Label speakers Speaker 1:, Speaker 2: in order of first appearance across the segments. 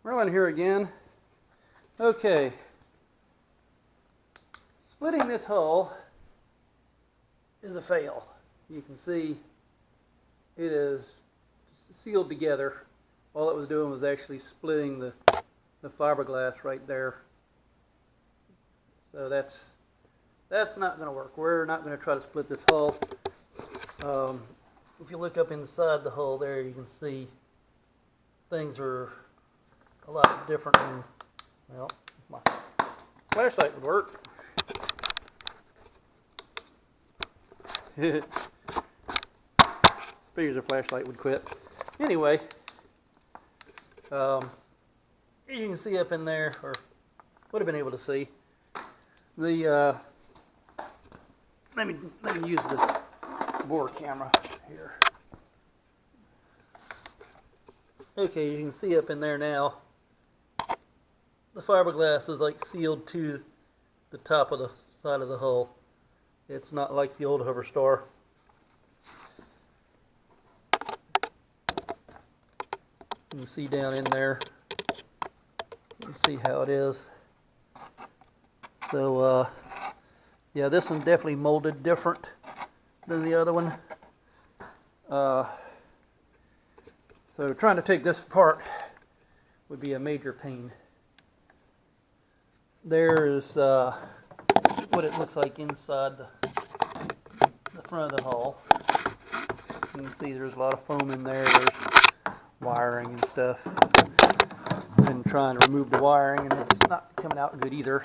Speaker 1: Merlin here again. Okay, splitting this hull is a fail. You can see it is sealed together. All it was doing was actually splitting the fiberglass right there. So that's not going to work. We're not going to try to split this hull. If you look up inside the hull there, you can see things are a lot different than, well, my flashlight would work. Figures a flashlight would quit. Anyway, you can see up in there, or would have been able to see, the let me use the bore camera here. Okay, you can see up in there now, the fiberglass is like sealed to the top of the side of the hull. It's not like the old Hoverstar. You can see down in there, you can see how it is. So yeah, this one's definitely molded different than the other one. So trying to take this apart would be a major pain. There is what it looks like inside the front of the hull. You can see there's a lot of foam in there. There's wiring and stuff. Been trying to remove the wiring and it's not coming out good either.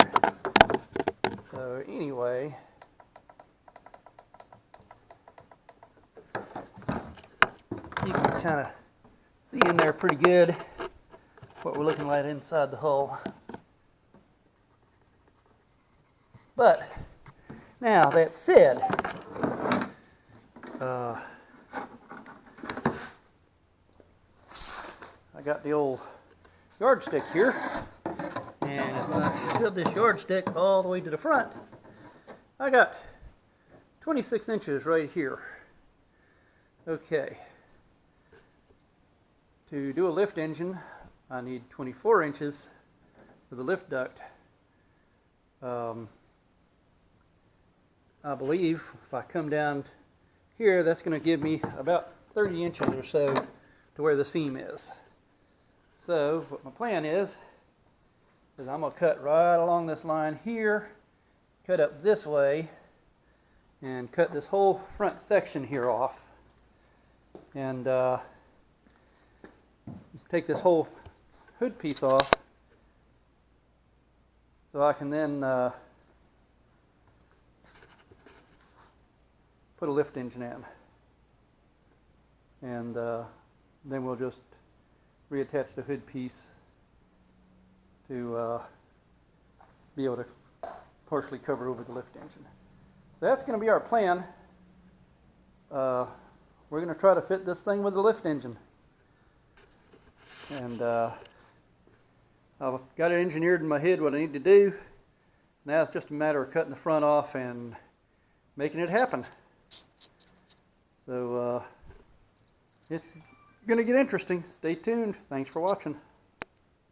Speaker 1: So anyway, you can kind of see in there pretty good what we're looking like inside the hull. But now that said, I got the old yardstick here, and if I shove this yardstick all the way to the front, I got 26 inches right here. Okay, to do a lift engine, I need 24 inches for the lift duct. I believe if I come down here, that's going to give me about 30 inches or so to where the seam is. So what my plan is I'm going to cut right along this line here, cut up this way, and cut this whole front section here off. And take this whole hood piece off so I can then put a lift engine in. And then we'll just reattach the hood piece to be able to partially cover over the lift engine. So that's going to be our plan. We're going to try to fit this thing with the lift engine. And I've got it engineered in my head what I need to do. Now it's just a matter of cutting the front off and making it happen. So it's going to get interesting. Stay tuned. Thanks for watching.